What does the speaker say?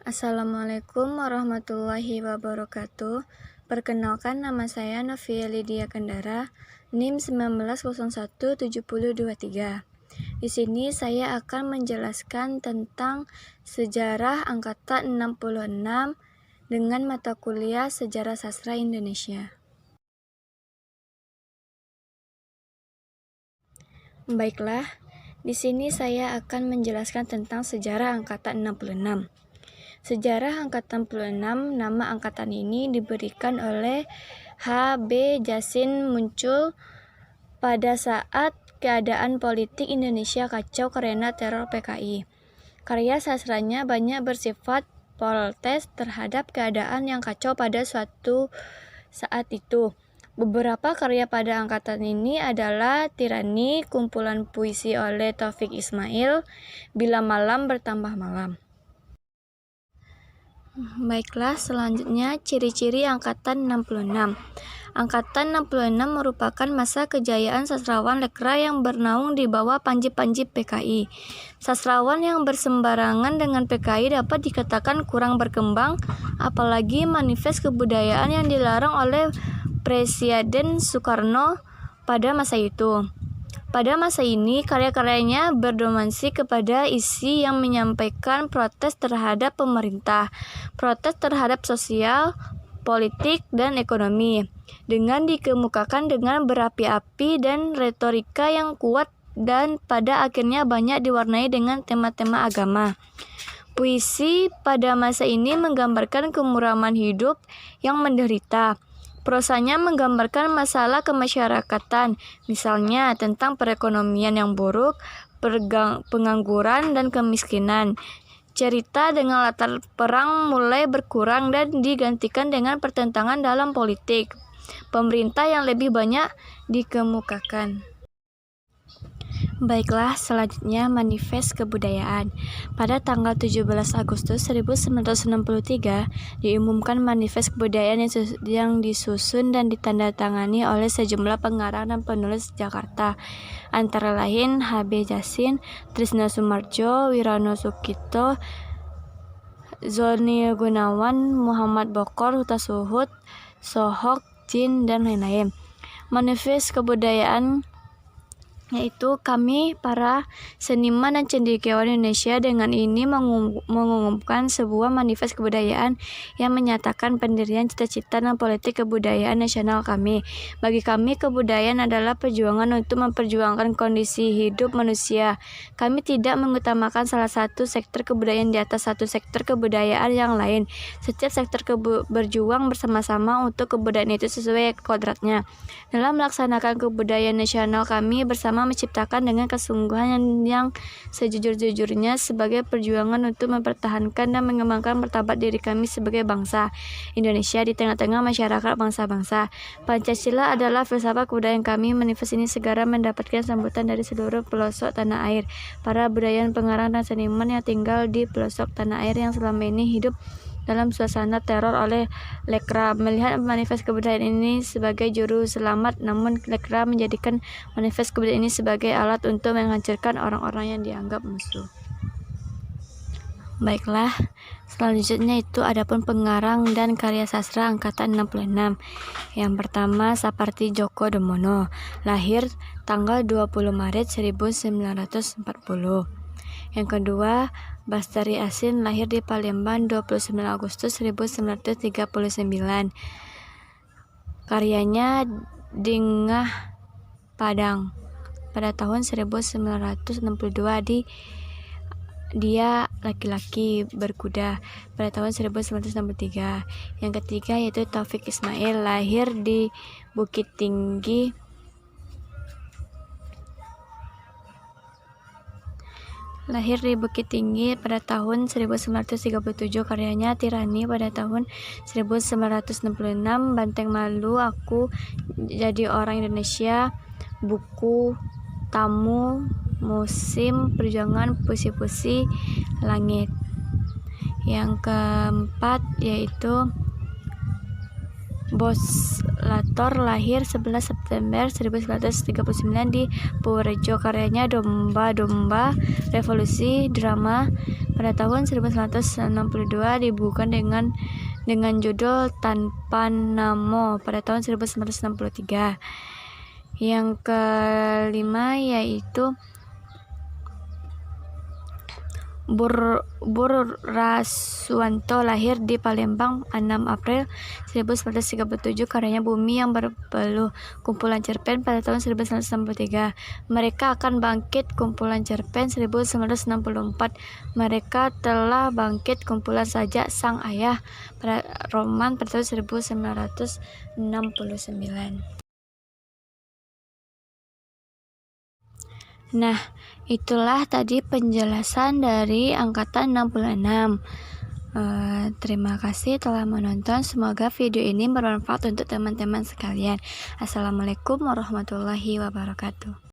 Assalamualaikum warahmatullahi wabarakatuh. Perkenalkan, nama saya Novia Lydia Kendara, NIM 19017023. Di sini saya akan menjelaskan tentang sejarah angkatan 66 dengan mata kuliah Sejarah Sastra Indonesia. Baiklah, di sini saya akan menjelaskan tentang sejarah angkatan 66. Sejarah angkatan 66, nama angkatan ini diberikan oleh H.B. Jassin muncul pada saat keadaan politik Indonesia kacau karena teror PKI. Karya sastranya banyak bersifat protes terhadap keadaan yang kacau pada suatu saat itu. Beberapa karya pada angkatan ini adalah Tirani, kumpulan puisi oleh Taufik Ismail, Bila Malam Bertambah Malam. Baiklah, selanjutnya ciri-ciri angkatan 66. Angkatan 66 merupakan masa kejayaan sastrawan lekra yang bernaung di bawah panji-panji PKI. Sastrawan yang bersembarangan dengan PKI dapat dikatakan kurang berkembang, apalagi manifest kebudayaan yang dilarang oleh Presiden Soekarno pada masa itu. Pada masa ini, karya-karyanya berdominasi kepada isi yang menyampaikan protes terhadap pemerintah, protes terhadap sosial, politik, dan ekonomi, dengan dikemukakan dengan berapi-api dan retorika yang kuat dan pada akhirnya banyak diwarnai dengan tema-tema agama. Puisi pada masa ini menggambarkan kemuraman hidup yang menderita. Prosanya menggambarkan masalah kemasyarakatan, misalnya tentang perekonomian yang buruk, pengangguran, dan kemiskinan. Cerita dengan latar perang mulai berkurang dan digantikan dengan pertentangan dalam politik. Pemerintah yang lebih banyak dikemukakan. Baiklah, selanjutnya manifest kebudayaan. Pada tanggal 17 Agustus 1963 diumumkan manifest kebudayaan yang disusun dan ditandatangani oleh sejumlah pengarang dan penulis Jakarta, antara lain H.B. Jassin, Trisno Soemardjo, Wirano Sukito, Zoni Gunawan, Muhammad Bokor, Huta Suhut, Sohok, Jin, dan lain-lain. Manifest kebudayaan yaitu kami para seniman dan cendekiawan Indonesia dengan ini mengumumkan sebuah manifest kebudayaan yang menyatakan pendirian cita-cita dan politik kebudayaan nasional kami. Bagi kami, kebudayaan adalah perjuangan untuk memperjuangkan kondisi hidup manusia. Kami tidak mengutamakan salah satu sektor kebudayaan di atas satu sektor kebudayaan yang lain. Setiap sektor berjuang bersama-sama untuk kebudayaan itu sesuai kodratnya. Dalam melaksanakan kebudayaan nasional kami bersama menciptakan dengan kesungguhan yang sejujur-jujurnya sebagai perjuangan untuk mempertahankan dan mengembangkan martabat diri kami sebagai bangsa Indonesia di tengah-tengah masyarakat bangsa-bangsa. Pancasila adalah filsafat kebudayaan kami. Manifest ini segera mendapatkan sambutan dari seluruh pelosok tanah air. Para budayawan, pengarang, dan seniman yang tinggal di pelosok tanah air yang selama ini hidup dalam suasana teror oleh lekra melihat manifest kebudayaan ini sebagai juru selamat, namun lekra menjadikan manifest kebudayaan ini sebagai alat untuk menghancurkan orang-orang yang dianggap musuh. Baiklah, selanjutnya itu adapun pengarang dan karya sastra angkatan 66. Yang pertama, Sapardi Djoko Damono, lahir tanggal 20 Maret 1940. Yang kedua, Bastari Asin, lahir di Palembang 29 Agustus 1939. Karyanya Dingah Padang pada tahun 1962 Dia Laki-laki Berkuda pada tahun 1963. Yang ketiga yaitu Taufik Ismail, lahir di Bukit Tinggi pada tahun 1937. Karyanya Tirani pada tahun 1966, Banteng Malu, Aku Jadi Orang Indonesia, Buku Tamu, Musim Perjuangan, Puisi-Puisi Langit. Yang keempat yaitu Boslator lahir 11 September 1939 di Purworejo. Karyanya Domba-Domba Revolusi drama pada tahun 1962 dibukukan dengan judul Tanpa Namo pada tahun 1963. Yang kelima yaitu Burraswanto lahir di Palembang 6 April 1937. Karyanya Bumi yang Berpeluh kumpulan cerpen pada tahun 1963. Mereka akan bangkit kumpulan cerpen 1964. Mereka telah bangkit kumpulan Sajak Sang Ayah pada roman pada tahun 1969. Nah, itulah tadi penjelasan dari angkatan 66. Terima kasih telah menonton. Semoga video ini bermanfaat untuk teman-teman sekalian. Assalamualaikum warahmatullahi wabarakatuh.